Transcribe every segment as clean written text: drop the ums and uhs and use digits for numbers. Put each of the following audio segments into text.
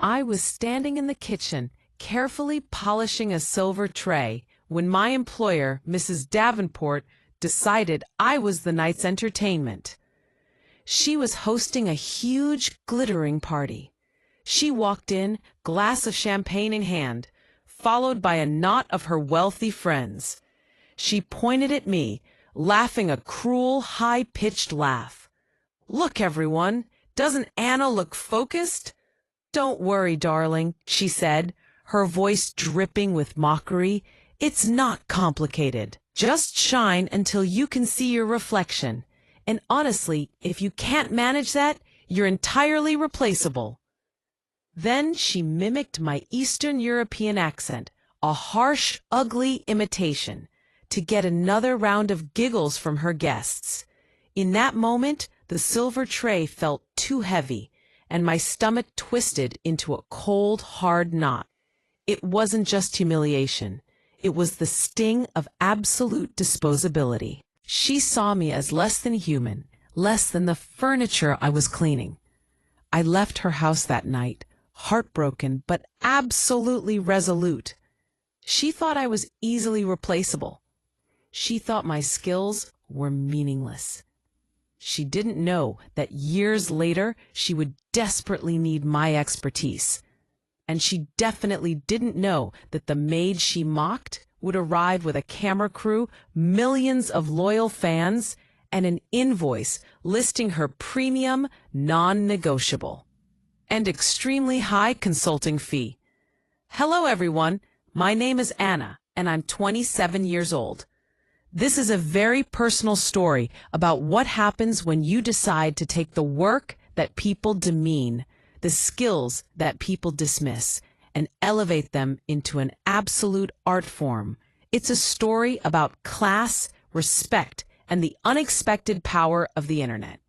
I was standing in the kitchen, carefully polishing a silver tray, when my employer, Mrs. Davenport, decided I was the night's entertainment. She was hosting a huge, glittering party. She walked in, glass of champagne in hand, followed by a knot of her wealthy friends. She pointed at me, laughing a cruel, high-pitched laugh. "Look, everyone, doesn't Anna look focused?" "Don't worry, darling," she said, her voice dripping with mockery. "It's not complicated. Just shine until you can see your reflection. And honestly, if you can't manage that, you're entirely replaceable." Then she mimicked my Eastern European accent, a harsh, ugly imitation, to get another round of giggles from her guests. In that moment, the silver tray felt too heavy, and my stomach twisted into a cold, hard knot. It wasn't just humiliation. It was the sting of absolute disposability. She saw me as less than human, less than the furniture I was cleaning. I left her house that night, heartbroken but absolutely resolute. She thought I was easily replaceable. She thought my skills were meaningless. She didn't know that years later she would desperately need my expertise. And she definitely didn't know that the maid she mocked would arrive with a camera crew, millions of loyal fans, and an invoice listing her premium, non-negotiable, and extremely high consulting fee. "Hello, everyone. My name is Anna, and I'm 27 years old. This is a very personal story about what happens when you decide to take the work that people demean, the skills that people dismiss, and elevate them into an absolute art form. It's a story about class, respect, and the unexpected power of the internet.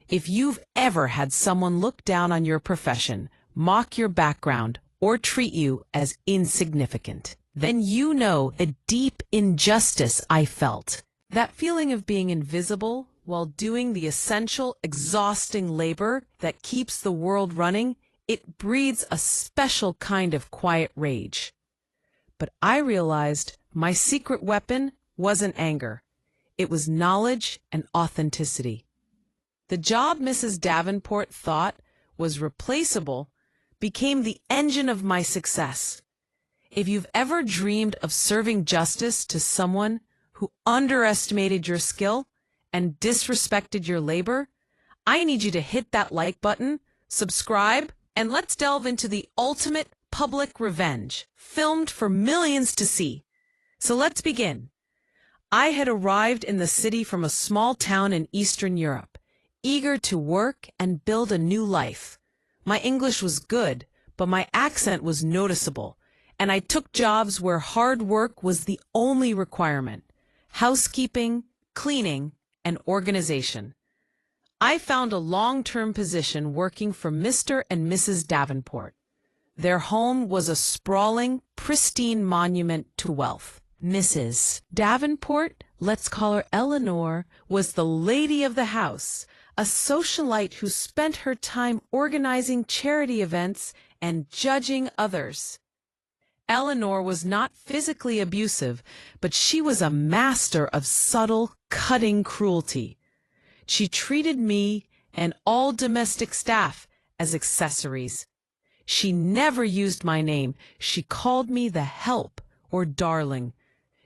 If you've ever had someone look down on your profession, mock your background, or treat you as insignificant, then you know the deep injustice I felt. That feeling of being invisible while doing the essential, exhausting labor that keeps the world running, it breeds a special kind of quiet rage. But I realized my secret weapon wasn't anger. It was knowledge and authenticity. The job Mrs. Davenport thought was replaceable became the engine of my success. If you've ever dreamed of serving justice to someone who underestimated your skill and disrespected your labor, I need you to hit that like button, subscribe, and let's delve into the ultimate public revenge, filmed for millions to see. So let's begin. I had arrived in the city from a small town in Eastern Europe, eager to work and build a new life. My English was good, but my accent was noticeable, and I took jobs where hard work was the only requirement: housekeeping, cleaning, and organization. I found a long-term position working for Mr. and Mrs. Davenport. Their home was a sprawling, pristine monument to wealth. Mrs. Davenport, let's call her Eleanor, was the lady of the house, a socialite who spent her time organizing charity events and judging others. Eleanor was not physically abusive, but she was a master of subtle, cutting cruelty. She treated me and all domestic staff as accessories. She never used my name. She called me the help or darling.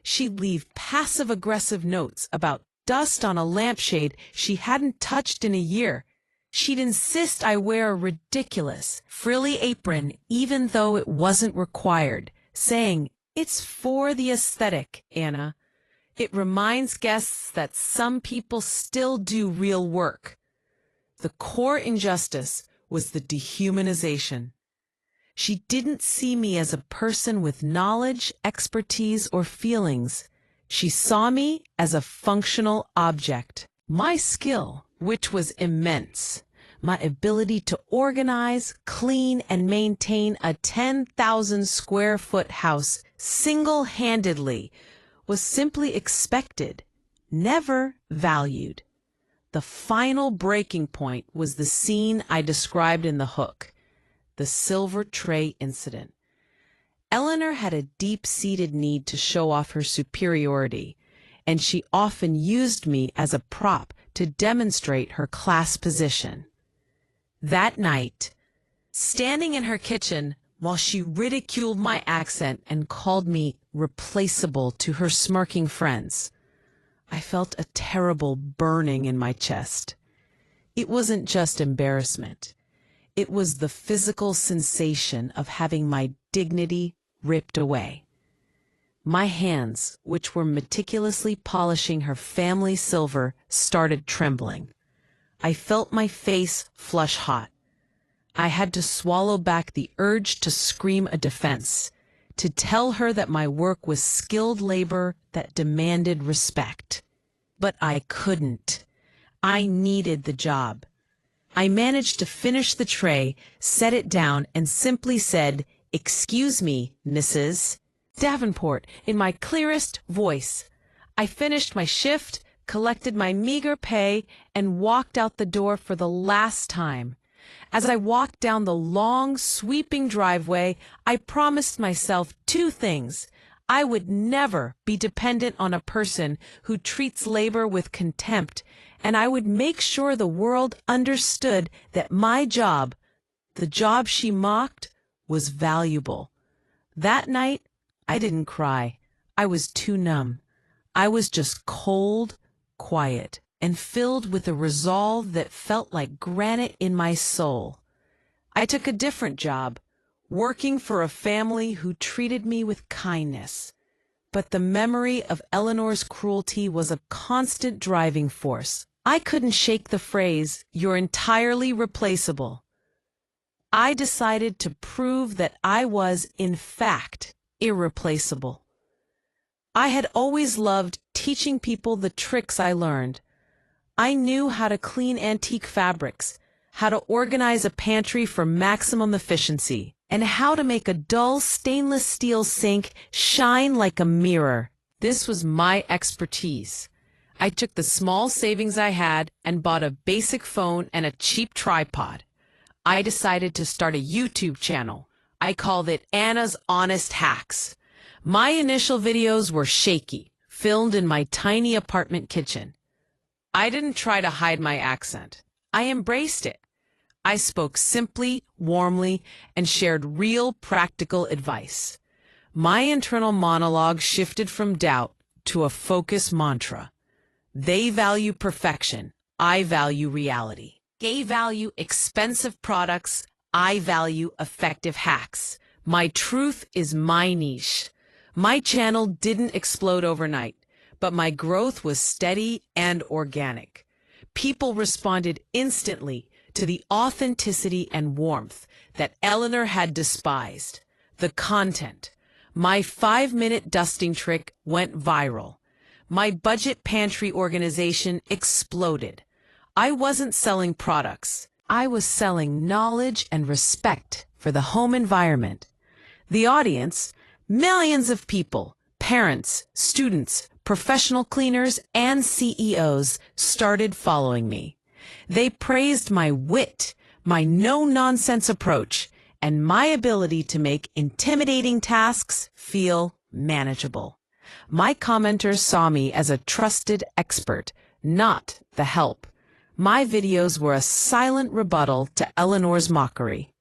She'd leave passive-aggressive notes about dust on a lampshade she hadn't touched in a year. She'd insist I wear a ridiculous, frilly apron even though it wasn't required, saying, "It's for the aesthetic, Anna. It reminds guests that some people still do real work." The core injustice was the dehumanization. She didn't see me as a person with knowledge, expertise, or feelings. She saw me as a functional object. My skill, which was immense, my ability to organize, clean, and maintain a 10,000 square foot house single-handedly, was simply expected, never valued. The final breaking point was the scene I described in the hook. the silver tray incident. Eleanor had a deep-seated need to show off her superiority, and she often used me as a prop to demonstrate her class position. That night, standing in her kitchen while she ridiculed my accent and called me replaceable to her smirking friends, I felt a terrible burning in my chest. It wasn't just embarrassment. It was the physical sensation of having my dignity ripped away. My hands, which were meticulously polishing her family silver, started trembling. I felt my face flush hot. I had to swallow back the urge to scream a defense, to tell her that my work was skilled labor that demanded respect. But I couldn't. I needed the job. I managed to finish the tray, set it down, and simply said, "Excuse me, Mrs. Davenport," in my clearest voice. I finished my shift, collected my meager pay, and walked out the door for the last time. As I walked down the long, sweeping driveway, I promised myself two things. I would never be dependent on a person who treats labor with contempt, and I would make sure the world understood that my job, the job she mocked, was valuable. That night, I didn't cry. I was too numb. I was just cold, quiet, and filled with a resolve that felt like granite in my soul. I took a different job, working for a family who treated me with kindness. But the memory of Eleanor's cruelty was a constant driving force. I couldn't shake the phrase, "You're entirely replaceable." I decided to prove that I was, in fact, irreplaceable. I had always loved teaching people the tricks I learned. I knew how to clean antique fabrics, how to organize a pantry for maximum efficiency, and how to make a dull stainless steel sink shine like a mirror. This was my expertise. I took the small savings I had and bought a basic phone and a cheap tripod. I decided to start a YouTube channel. I called it Anna's Honest Hacks. My initial videos were shaky, filmed in my tiny apartment kitchen. I didn't try to hide my accent. I embraced it. I spoke simply, warmly, and shared real practical advice. My internal monologue shifted from doubt to a focus mantra. They value perfection. I value reality. They value expensive products. I value effective hacks. My truth is my niche. My channel didn't explode overnight, but my growth was steady and organic. People responded instantly to the authenticity and warmth that Eleanor had despised. The content. My 5-minute dusting trick went viral. My budget pantry organization exploded. I wasn't selling products. I was selling knowledge and respect for the home environment. The audience, millions of people, parents, students, professional cleaners, and CEOs started following me. They praised my wit, my no-nonsense approach, and my ability to make intimidating tasks feel manageable. My commenters saw me as a trusted expert, not the help. My videos were a silent rebuttal to Eleanor's mockery.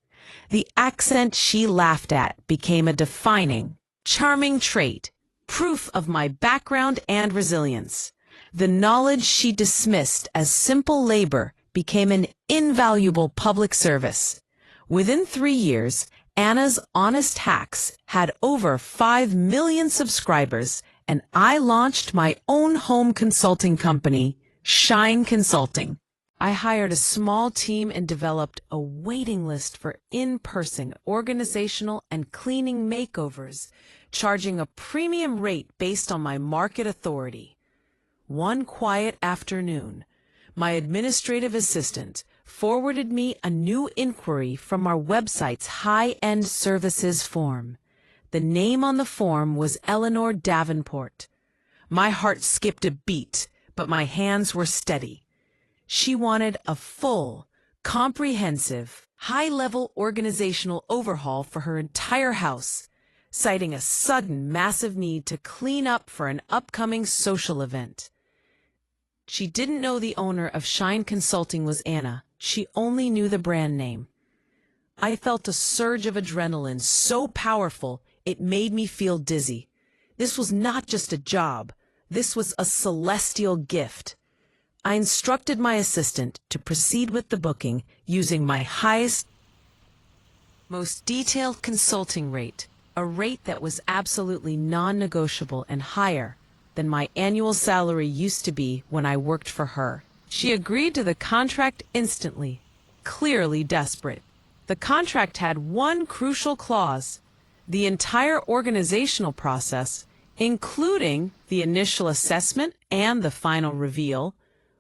The accent she laughed at became a defining, charming trait, proof of my background and resilience. The knowledge she dismissed as simple labor became an invaluable public service. Within 3 years, Anna's Honest Hacks had over 5 million subscribers, and I launched my own home consulting company, Shine Consulting. I hired a small team and developed a waiting list for in-person organizational and cleaning makeovers, charging a premium rate based on my market authority. One quiet afternoon, my administrative assistant forwarded me a new inquiry from our website's high-end services form. The name on the form was Eleanor Davenport. My heart skipped a beat, but my hands were steady. She wanted a full, comprehensive, high-level organizational overhaul for her entire house, citing a sudden massive need to clean up for an upcoming social event. She didn't know the owner of Shine Consulting was Anna. She only knew the brand name. I felt a surge of adrenaline so powerful it made me feel dizzy. This was not just a job. This was a celestial gift. I instructed my assistant to proceed with the booking using my highest, most detailed consulting rate, a rate that was absolutely non-negotiable and higher than my annual salary used to be when I worked for her. She agreed to the contract instantly, clearly desperate. The contract had one crucial clause: the entire organizational process, including the initial assessment and the final reveal,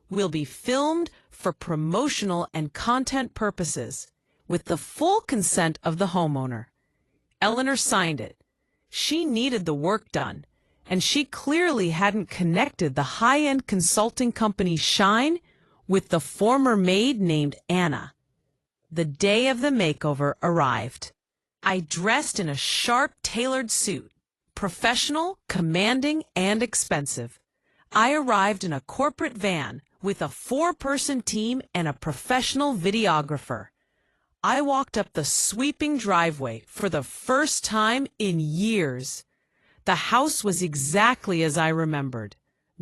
will be filmed for promotional and content purposes, with the full consent of the homeowner. Eleanor signed it. She needed the work done, and she clearly hadn't connected the high-end consulting company Shine with the former maid named Anna. The day of the makeover arrived. I dressed in a sharp, tailored suit, professional, commanding, and expensive. I arrived in a corporate van with a 4-person team and a professional videographer. I walked up the sweeping driveway for the first time in years. The house was exactly as I remembered: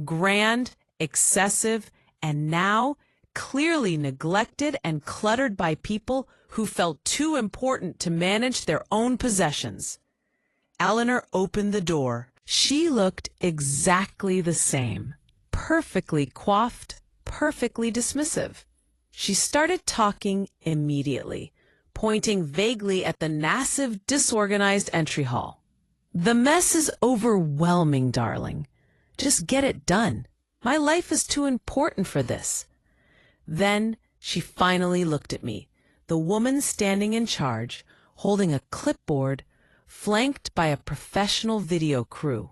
grand, excessive, and now clearly neglected and cluttered by people who felt too important to manage their own possessions. Eleanor opened the door. She looked exactly the same, perfectly coiffed, perfectly dismissive. She started talking immediately, pointing vaguely at the massive, disorganized entry hall. "The mess is overwhelming, darling. Just get it done. My life is too important for this." Then she finally looked at me, the woman standing in charge, holding a clipboard, flanked by a professional video crew.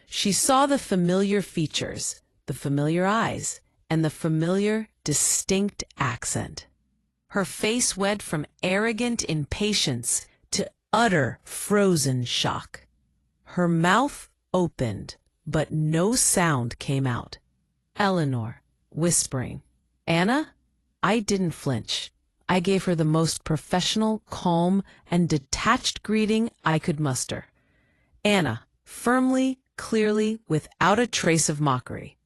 She saw the familiar features, the familiar eyes, and the familiar, distinct accent. Her face went from arrogant impatience to utter frozen shock. Her mouth opened, but no sound came out. Eleanor, whispering. "Anna?" I didn't flinch. I gave her the most professional, calm, and detached greeting I could muster. "Anna," firmly, clearly, without a trace of mockery.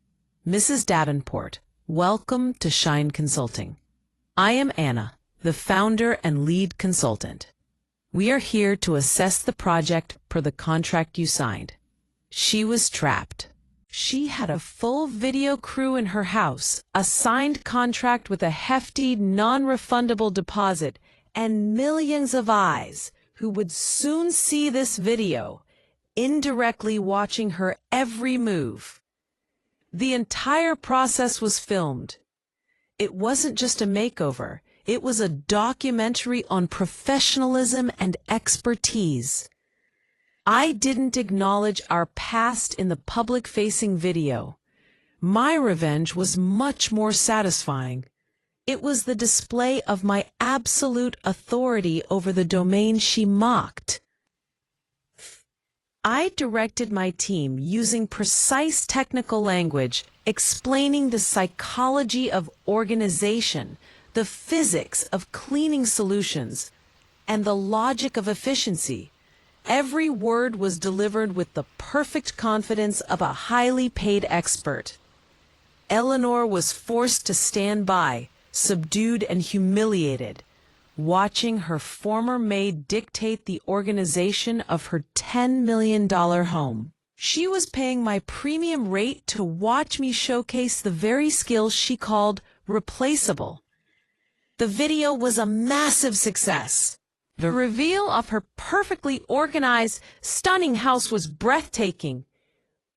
"Mrs. Davenport, welcome to Shine Consulting. I am Anna, the founder and lead consultant. We are here to assess the project per the contract you signed." She was trapped. She had a full video crew in her house, a signed contract with a hefty, non-refundable deposit, and millions of eyes who would soon see this video, indirectly watching her every move. The entire process was filmed. It wasn't just a makeover. It was a documentary on professionalism and expertise. I didn't acknowledge our past in the public-facing video. My revenge was much more satisfying. It was the display of my absolute authority over the domain she mocked. I directed my team using precise technical language, explaining the psychology of organization, the physics of cleaning solutions, and the logic of efficiency. Every word was delivered with the perfect confidence of a highly paid expert. Eleanor was forced to stand by, subdued and humiliated, watching her former maid dictate the organization of her $10 million home. She was paying my premium rate to watch me showcase the very skills she called replaceable. The video was a massive success. The reveal of her perfectly organized, stunning house was breathtaking.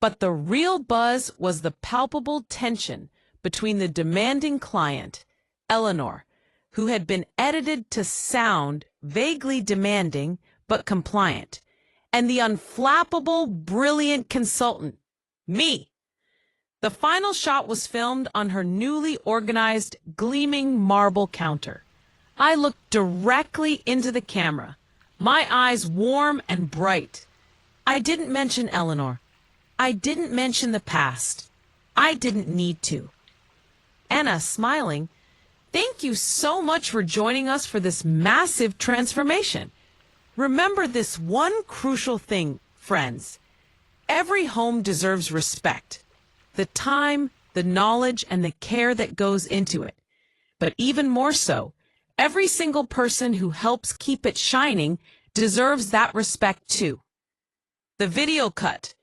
But the real buzz was the palpable tension between the demanding client, Eleanor, who had been edited to sound vaguely demanding but compliant, and the unflappable, brilliant consultant, me. The final shot was filmed on her newly organized, gleaming marble counter. I looked directly into the camera, my eyes warm and bright. I didn't mention Eleanor. I didn't mention the past. I didn't need to. Anna, smiling, thank you so much for joining us for this massive transformation. Remember this one crucial thing, friends. Every home deserves respect. The time, the knowledge, and the care that goes into it. But even more so, every single person who helps keep it shining deserves that respect too. The video cut.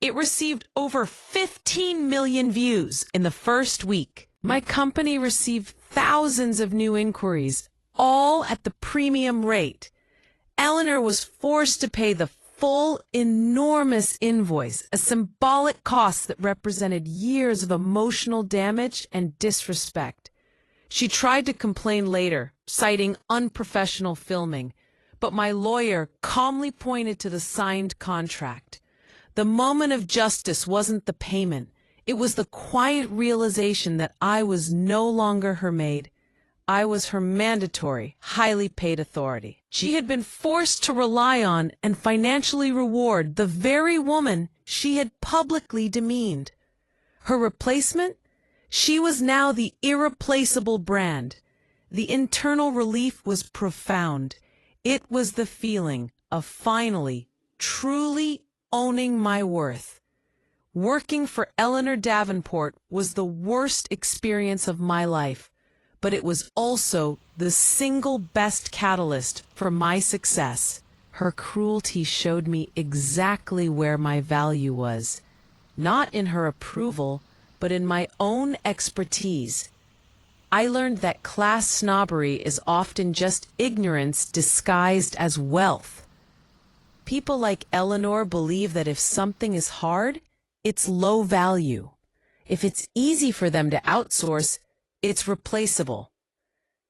It received over 15 million views in the first week. My company received thousands of new inquiries, all at the premium rate. Eleanor was forced to pay the full, enormous invoice, a symbolic cost that represented years of emotional damage and disrespect. She tried to complain later, citing unprofessional filming, but my lawyer calmly pointed to the signed contract. The moment of justice wasn't the payment. It was the quiet realization that I was no longer her maid. I was her mandatory, highly paid authority. She had been forced to rely on and financially reward the very woman she had publicly demeaned. Her replacement? She was now the irreplaceable brand. The internal relief was profound. It was the feeling of finally, truly owning my worth. Working for Eleanor Davenport was the worst experience of my life, but it was also the single best catalyst for my success. Her cruelty showed me exactly where my value was, not in her approval, but in my own expertise. I learned that class snobbery is often just ignorance disguised as wealth. People like Eleanor believe that if something is hard, it's low value. If it's easy for them to outsource, it's replaceable.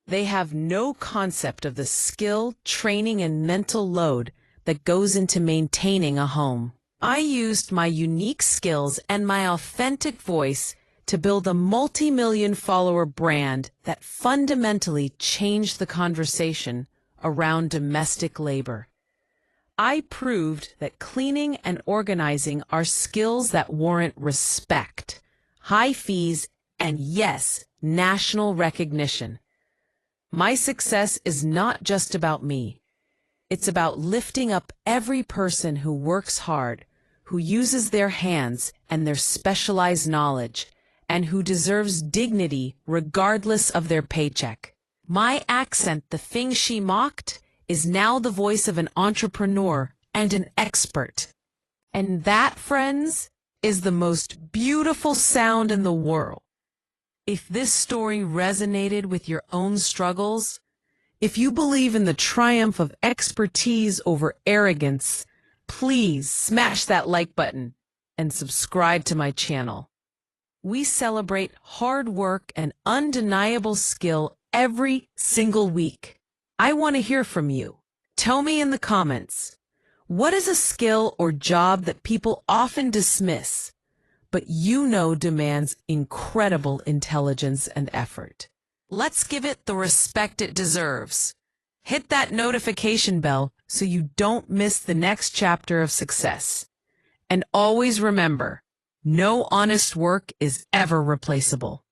They have no concept of the skill, training, and mental load that goes into maintaining a home. I used my unique skills and my authentic voice to build a multi-million follower brand that fundamentally changed the conversation around domestic labor. I proved that cleaning and organizing are skills that warrant respect, high fees, and yes, national recognition. My success is not just about me. It's about lifting up every person who works hard, who uses their hands and their specialized knowledge, and who deserves dignity regardless of their paycheck. My accent, the thing she mocked, is now the voice of an entrepreneur and an expert. And that, friends, is the most beautiful sound in the world. If this story resonated with your own struggles, if you believe in the triumph of expertise over arrogance, please smash that like button and subscribe to my channel. We celebrate hard work and undeniable skill every single week. I want to hear from you. Tell me in the comments, what is a skill or job that people often dismiss, but you know demands incredible intelligence and effort? Let's give it the respect it deserves. Hit that notification bell so you don't miss the next chapter of success. And always remember, no honest work is ever replaceable.